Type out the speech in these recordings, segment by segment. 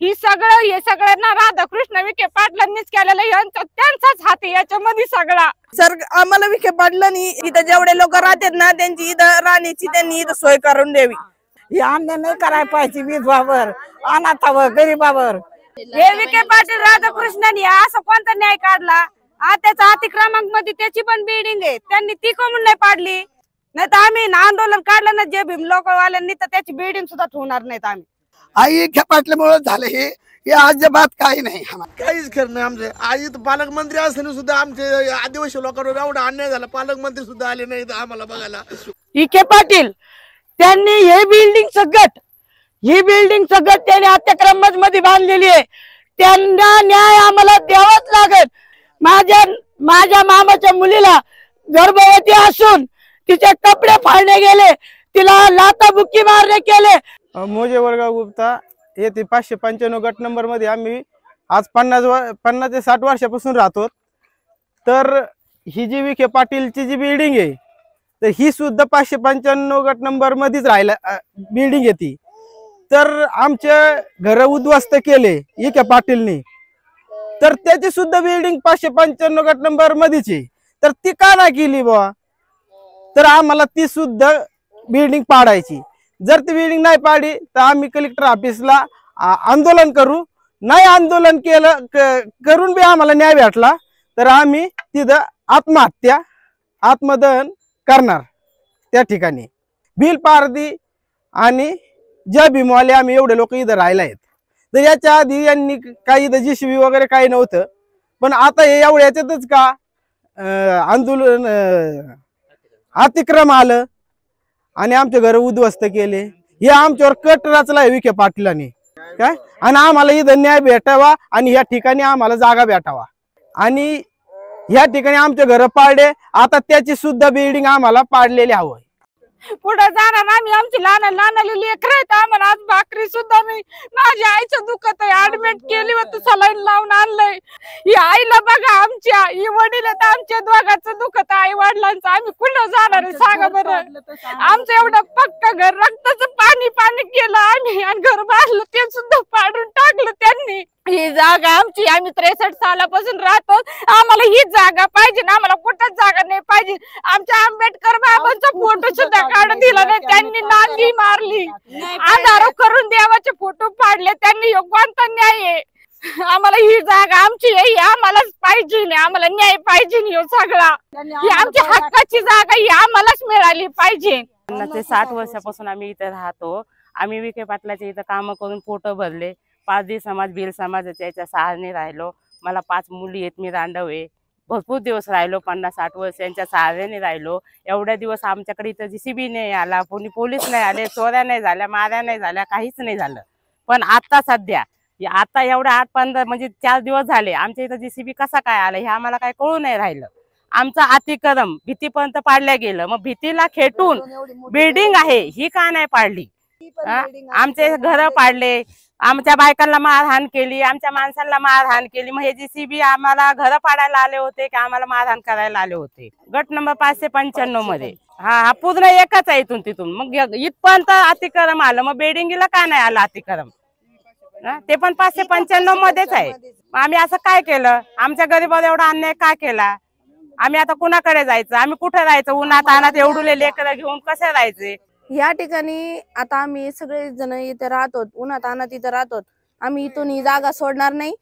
हे सगळ्यांना राधाकृष्ण विखे पाटलांनीच केलेलं, त्यांचाच हात आहे याच्यामध्ये सगळा। सर आम्हाला विखे पाटलांनी इथं जेवढे लोक राहतात ना त्यांची इथं राहण्याची त्यांनी इथं सोय करून द्यावी। हे अन्याय नाही करायला पाहिजे विधवावर, अनाथावर, गरीबावर। हे विखे पाटील राधाकृष्णांनी असं कोणता न्याय काढला? त्याचा अतिक्रमांक मध्ये त्याची पण बिल्डिंग आहे, त्यांनी ती कमून नाही पाडली? नाही तर आम्ही आंदोलन काढलं ना जे भीम लोकवाल्यांनी, तर त्याची बिल्डिंग सुद्धा ठेवणार नाहीत आम्ही। आई विखे पाटल्यामुळे झालं हे अजिबात काही नाही, काहीच खरं नाही आमचे। आई पालकमंत्री असताना सुद्धा आमचे आदिवासी लोकांवर एवढा अन्याय झाला, पालकमंत्री सुद्धा आले नाही आम्हाला बघायला। विखे पाटील त्यांनी ही बिल्डिंग सगळं त्यांनी अत्याक्रम मध्ये बांधलेली आहे, त्यांना न्याय आम्हाला द्यावाच लागेल। माझ्या मामाच्या मुलीला गर्भवती असून तिचे कपडे फाडले गेले, तिला लाथाबुक्की मारणे केले। मोजे वडगाव गुप्ता येथे 595 गट नंबर मध्ये आम्ही आज 50 ते 60 वर्षापासून राहतो। तर ही जी विखे पाटीलची जी बिल्डिंग आहे तर ही सुद्धा 595 गट नंबर मध्येच राहिला बिल्डिंग आहे ती। तर आमचे घर उद्ध्वस्त केले विखे पाटीलनी, तर त्याची सुद्धा बिल्डिंग 595 गट नंबर मध्येच आहे, तर ती का नाही केली बुवा? तर आम्हाला ती सुद्धा बिल्डिंग पाडायची। जर ती बिल्डिंग नाही पाडली तर आम्ही कलेक्टर ऑफिसला आंदोलन करू। नाही आंदोलन केलं करून बी आम्हाला न्याय भेटला तर आम्ही तिथं आत्मदहन करणार त्या ठिकाणी। बिल पारदी आणि जय भीमवाले आम्ही एवढे लोक इथं राहिला आहेत। तर याच्या आधी यांनी काही इथं JCB वगैरे काही नव्हतं, पण आता हे एवढ्या याच्यातच का आंदोलन अतिक्रम आलं आणि आमचे घर उद्ध्वस्त केले। हे आमच्यावर कट रचलाय विखे पाटलांनी काय, आणि आम्हाला इथं न्याय भेटावा आणि या ठिकाणी आम्हाला जागा भेटावा। आणि या ठिकाणी आमचे घर पाडले, आता त्याची सुद्धा बिल्डिंग आम्हाला पाडलेली हवं। पुढे जाणार आम्ही, आमची लहान लेकर आहेत, आम्हाला आज भाकरी सुद्धा नाही। माझ्या आईचं दुखत आहे, ऍडमिट केली होती, सलाईन लावून आणलंय। ही आईला बघा, आमच्या ही वडील आहेत, आमच्या दोघांचं दुखत आई वडिलांचं, आम्ही कुठं जाणार आहे सांगा बरं? आमचं एवढं पक्क घर रक्ताचं पाणी केलं आम्ही, आणि घर बांधलं ते सुद्धा पाडून टाकलं त्यांनी। ही जागा आमची, आम्ही 63 सालापासून राहतो, आम्हाला ही जागा पाहिजे ना, आम्हाला कुठंच जागा नाही पाहिजे। आमच्या आंबेडकर बाबांचा फोटो सुद्धा काढून दिला नाही त्यांनी, नांदी मारली, अंधार करून देवाचे फोटो फाडले त्यांनी। कोणता न्याय आहे? आम्हाला ही जागा आमची आहे, आम्हालाच पाहिजे, आम्हाला न्याय पाहिजे। सगळा ही आमच्या हक्काची जागा ही आम्हालाच मिळाली पाहिजे। 50 ते 60 वर्षापासून आम्ही इथे राहतो। आम्ही विखे पाटलाच्या इथं काम करून फोटो भरले। 5D समाज, भिल समाजाच्या याच्या सहारे राहिलो। मला 5 मुली आहेत, मी रांडव आहे, भरपूर दिवस राहिलो, 50-60 वर्ष यांच्या सहाऱ्याने राहिलो। एवढ्या दिवस आमच्याकडे इथं JCB नाही आला, कोणी पोलीस नाही आले, चोऱ्या नाही झाल्या, माऱ्या नाही झाल्या, काहीच नाही झालं। पण आता सध्या आता एवढ्या 8-15 म्हणजे 4 दिवस झाले आमच्या इथं JCB कसा काय आला हे आम्हाला काय कळू नाही राहिलं। आमचा अतिक्रम भीतीपर्यंत पाडल्या गेलं, मग भीतीला खेटून बिल्डिंग आहे ही का नाही पाडली? आमचे घर पाडले, आमच्या बायकांना मारहाण केली, आमच्या माणसांना मारहाण केली। मग हे JCB आम्हाला घर पाडायला आले होते की आम्हाला मारहाण करायला आले होते? गट नंबर 595 मध्ये हा पूर्ण एकच आहे इथून तिथून, मग इथपर्यंत अतिक्रम आलं, मग बिल्डिंगला का नाही आलं अतिक्रम? ते पण 595 मध्येच आहे। आम्ही असं काय केलं? आमच्या गरीबावर एवढा अन्याय का केला? आम्ही आता कुणाकडे जायचं? आम्ही कुठे राहायचं? उन्हात अनात एवढे लेकरं घेऊन कसे राहायचे? या ठिकाणी आता आम्ही सगळे जण इथे राहतो, उन्हात अनात इथे राहतो, आम्ही इथून ही जागा सोडणार नाही।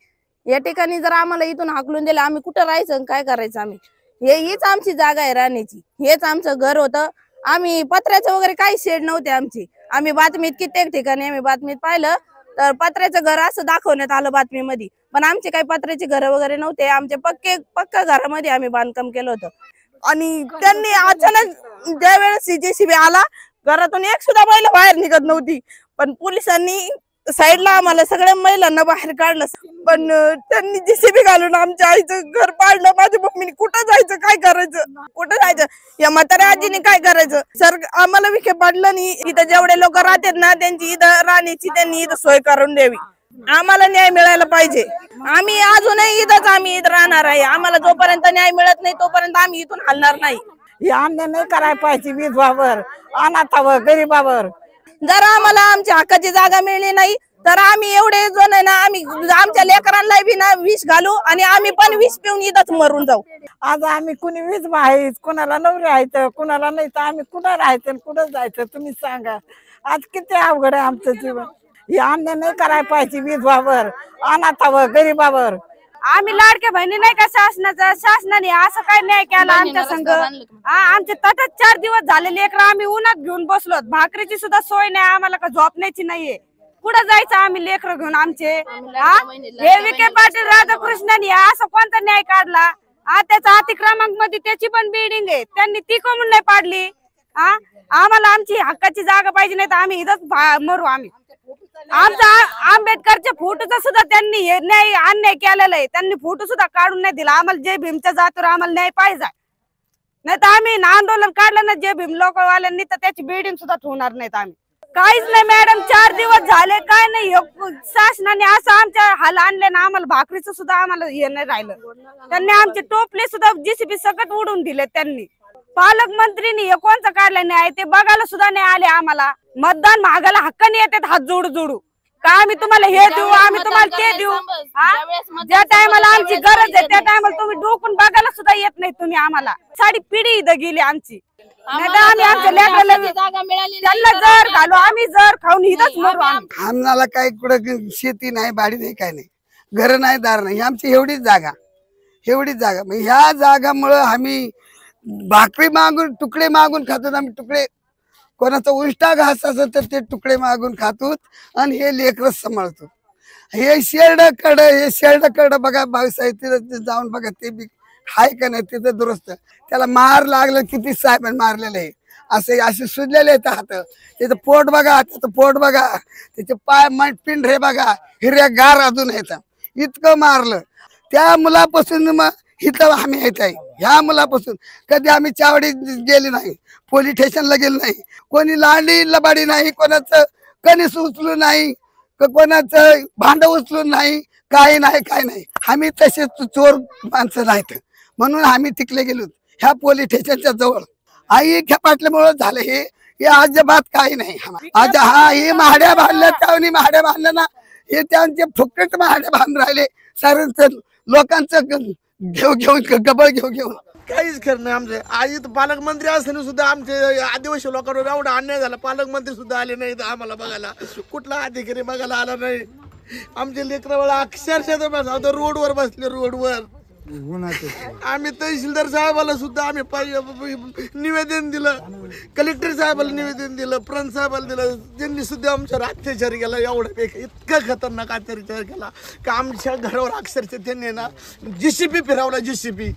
या ठिकाणी जर आम्हाला इथून हाकलून दिलं आम्ही कुठं राहायचं, काय करायचं? आम्ही हीच आमची जागा आहे राहण्याची, हेच आमचं घर होतं। आम्ही पत्र्याचं वगैरे काही शेड नव्हते आमची। आम्ही बातमीत कित्येक ठिकाणी आम्ही बातमीत पाहिलं तर पत्र्याचं घर असं दाखवण्यात आलं बातमीमध्ये, पण आमचे काही पत्र्याचे घर वगैरे नव्हते, आमचे पक्का घरामध्ये आम्ही बांधकाम केलं होतं। आणि त्यांनी अचानक ज्या वेळेस JCB आला, घरातून एक सुद्धा महिला बाहेर निघत नव्हती, पण पोलिसांनी साईडला आम्हाला सगळ्या महिलांना बाहेर काढलं, पण त्यांनी JCB घालून आमच्या आईचं घर पाडलं। माझ्या मम्मीने कुठं जायचं, काय करायचं, कुठं जायचं? या म्हाताऱ्या आजीने काय करायचं? सर आम्हाला विखे पाटलांनी इथं जेवढे लोक राहतात ना त्यांची इथं राहण्याची त्यांनी इथं सोय करून द्यावी। आम्हाला न्याय मिळायला पाहिजे। आम्ही अजूनही इथंच आम्ही इथं राहणार आहे। आम्हाला जोपर्यंत न्याय मिळत नाही तोपर्यंत आम्ही इथून हलणार नाही। हे अन्याय नाही करायला पाहिजे विधवावर, अनाथावर, गरीबावर। जर आम्हाला आमच्या हक्काची जागा मिळली नाही तर आम्ही एवढे जण आहे ना आमच्या लेकरांना बी ना विष घालू आणि आम्ही पण विष पिऊन इथंच मरून जाऊ। आज आम्ही कुणी वीज माहीत, कुणाला नवरी राहायचं, कुणाला नाही, तर आम्ही कुठं राहायचं कुठं जायचं तुम्ही सांगा। आज किती अवघड आहे आमचं जीवन। हे अन्याय नाही करायला पाहिजे विधवावर, अनाथावर, गरीबावर। आम्ही लाडक्या बहिणी नाही का शासनाने असं काय न्याय केला आमच्या संघ। आमचे तटच 4 दिवस झाले लेकरं आम्ही उन्हात घेऊन बसलो, भाकरीची सुद्धा सोय नाही आम्हाला, का झोपण्याची नाहीये, कुठं जायचं आम्ही लेकरं घेऊन आमचे। हे विखे पाटील राधाकृष्णन असं कोणता न्याय काढला? त्याचा अतिक्रमांक मध्ये त्याची पण बिल्डिंग आहे, त्यांनी ती कमून नाही पाडली। आम्हाला आमची हक्काची जागा पाहिजे, नाही तर आम्ही इथंच मरू। आम्ही आमचा आंबेडकरच्या फोटोचा सुद्धा त्यांनी हे न्याय अन्याय केलेला आहे, त्यांनी फोटो सुद्धा काढून नाही दिला आम्हाला। जय भीमच्या जातीवर आम्हाला न्याय पाहिजे, नाही तर आम्ही आंदोलन काढलं ना जय भीम लोकवाल्यांनी तर त्याची बिल्डिंग सुद्धा ठेवणार नाहीत आम्ही। काहीच नाही मॅडम, 4 दिवस झाले काय नाही, शासनाने असं आमच्या हाल आणले ना, आम्हाला भाकरीचं सुद्धा आम्हाला हे नाही राहिलं। त्यांनी आमचे टोपले सुद्धा जीसीबी सकट उडून दिले त्यांनी। पालकमंत्रीनी हे कोणतं काढलं नाही ते बघायला सुद्धा नाही आले आम्हाला। मतदान मागायला हक्काने येतात हात जोडू का आम्ही तुम्हाला हे देऊ, आम्ही तुम्हाला ते देऊ। ज्या टायमाला आमची गरज आहे त्या टायमाला तुम्ही डोकून बघायला सुद्धा येत नाही तुम्ही आम्हाला। साडी पिढी इथं गेली आमची, नाही तर आम्ही आमच्या लेकराला त्यांना जर घालू, आम्ही जर खाऊन इथंच मरू। आम्हाला काही कुठं शेती नाही, बाडी नाही, काय नाही, घर नाही, दार नाही, आमची एवढीच जागा। मग ह्या जागामुळं आम्ही भाकरी मागून तुकडे मागून खातो। आम्ही तुकडे, कोणाचा उष्टा घास असेल तर ते तुकडे मागून खातो आणि हे लेकरं सांभाळतो। हे शेरड कड बघा भाऊसाहेब, तिथं जाऊन बघा ते बी हाय का नाही तिथं दुरुस्त। त्याला मार लागलं, किती साहेब मारलेले आहे, असे सुजलेले आहेत हात, त्याचं पोट बघा, त्याचं पोट बघा, त्याचे पाय पिंढरे बघा हिरव्यागार अजून आहेत, इतकं मारलं। त्या मुलापासून मग इथं आम्ही येत आहे, ह्या मुलापासून कधी आम्ही चावडी गेली नाही, पोलीस स्टेशनला गेलो नाही, कोणी लांडी लबाडी नाही, कोणाचं कणीस उचलून नाही, कोणाचं भांड उचलून नाही, काही नाही। आम्ही तसे चोर माणसं नाहीत म्हणून आम्ही तिकले गेलो ह्या पोलीस स्टेशनच्या जवळ। आई खेपाटल्यामुळे झालं हे अजिबात काही नाही। आज हे महाड्या बांधल्या, त्यावेळी महाड्या बांधल्या ना, हे त्यांचे फुकट महाड्या बांधून राहिले, सारं लोकांचं घेऊन गबळ घेऊन काहीच खरं नाही आमचे। आज इथं पालकमंत्री असताना सुद्धा आमचे आदिवासी लोकांवर एवढा अन्याय झाला, पालकमंत्री सुद्धा आले नाही आम्हाला बघायला, कुठला अधिकारी बघायला आला नाही। आमचे लेकरं अक्षरशः रोडवर बसले, रोडवर। आम्ही तहसीलदार साहेबाला सुद्धा आम्ही निवेदन दिलं, कलेक्टर साहेबाला निवेदन दिलं, प्रणत साहेबाला दिलं, त्यांनी सुद्धा आमच्यावर अत्याचार केला। एवढा इतका खतरनाक अत्याचार केला की आमच्या घरावर अक्षरशः त्यांनी ना जीसीबी फिरवला, जीसीबी।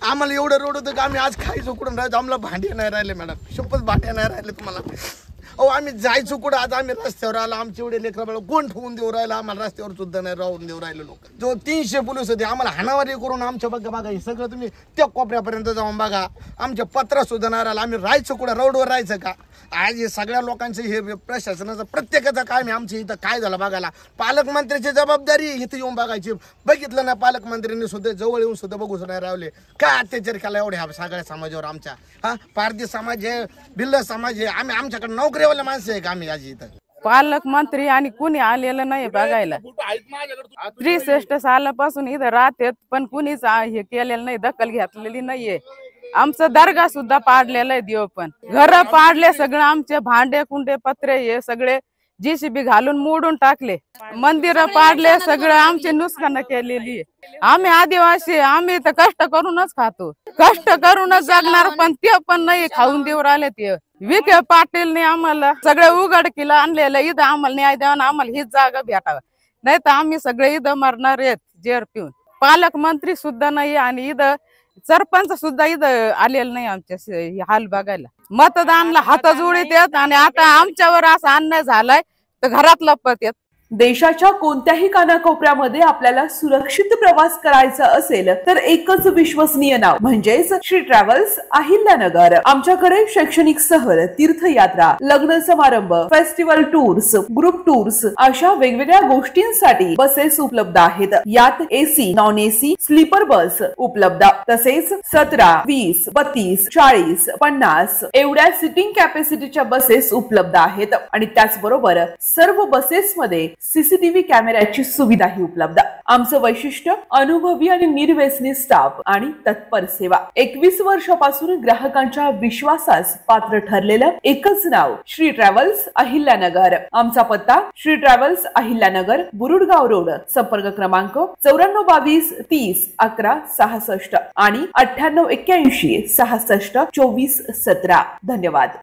आम्हाला एवढं रोड होतं की आम्ही आज खायचो कुठून राहायचो, आम्हाला भांडे नाही राहिले मॅडम, शपथ भांडे नाही राहिले तुम्हाला। आम्ही जायचो कुठं, आज आम्ही रस्त्यावर आलो, आमचे एवढे लेकरं कोण ठेवून देऊ राहिलं, आम्हाला रस्त्यावर सुद्धा नाही राहून देऊ राहिले लोक। जो 300 पोलीस होते आम्हाला हाणावारी करून आमच्या बघा हे सगळं तुम्ही त्या कोपऱ्यापर्यंत जाऊन बघा, आमच्या पत्र सुद्धा नाही राहिलं। आम्ही राहायचो कुठं, रोडवर राहायचं का? आज हे सगळ्या लोकांचं हे प्रशासनाचं प्रत्येकाचं काम आहे। आमची इथं काय झालं बघायला, पालकमंत्र्याची जबाबदारी इथं येऊन बघायची। बघितलं ना पालकमंत्र्यांनी सुद्धा जवळ येऊन सुद्धा बघूच नाही राहिले, काय अत्याचार केला एवढ्या सगळ्या समाजावर आमच्या। पारधी समाज आहे, भिल्ल समाज आहे, आमच्याकडे नोकरीवाले माणसं आहे का आम्ही आज इथं? पालकमंत्री आणि कुणी आलेलं नाही बघायला। 63 सालापासून इथं राहतात पण कुणीच हे केलेलं नाही, दखल घेतलेली नाहीये। आमचं दर्गा सुद्धा पाडलेलं आहे, देव पण घर पाडले, सगळं आमचे भांडे कुंडे पत्रे हे सगळे जीसीबी घालून मोडून टाकले, मंदिर पाडले, सगळं आमची नुकसान केलेली आहे। आम्ही आदिवासी, आम्ही तर कष्ट करूनच खातो, कष्ट करूनच जगणार, पण ते पण नाही खाऊन देऊ राहिले। ते विखे पाटीलने आम्हाला सगळं उघडकीला आणलेलं, इथं आम्हाला न्याय द्यावा, आम्हाला हीच जागा भेटावा, नाही तर आम्ही सगळे इथं मरणार आहेत जेर पिऊन। पालकमंत्री सुद्धा नाही आणि इथं सरपंच सुद्धा इथं आलेलं नाही आमच्या हाल बघायला। मतदानला हात जोडीत येत आणि आता आमच्यावर असा अन्याय झालाय तर घरात लपत येत। देशाच्या कोणत्याही कानाकोपऱ्यामध्ये आपल्याला सुरक्षित प्रवास करायचा असेल तर एकच विश्वसनीय नाव म्हणजेच श्री ट्रॅव्हल्स अहिल्यानगर। आमच्याकडे शैक्षणिक सहल, तीर्थयात्रा, लग्न समारंभ, फेस्टिवल टूर्स, ग्रुप टूर्स अशा वेगवेगळ्या गोष्टींसाठी बसेस उपलब्ध आहेत। यात AC, non AC, sleeper bus उपलब्ध, तसेच 17, 20, 32, 40, 50 एवढ्या सिटिंग कॅपॅसिटीच्या बसेस उपलब्ध आहेत आणि त्याचबरोबर सर्व बसेसमध्ये सीसीटीव्ही कॅमेऱ्याची सुविधाही उपलब्ध। आमचं वैशिष्ट्य अनुभवी आणि निर्व्यसनी स्टाफ आणि तत्पर सेवा। 21 वर्षापासून ग्राहकांच्या विश्वासास पात्र ठरलेलं एकच नाव श्री ट्रॅव्हल्स अहिल्यानगर। आमचा पत्ता श्री ट्रॅव्हल्स अहिल्यानगर, बुरुडगाव रोड। संपर्क क्रमांक 9422 30 11 66 आणि 9881 66 24 17। धन्यवाद।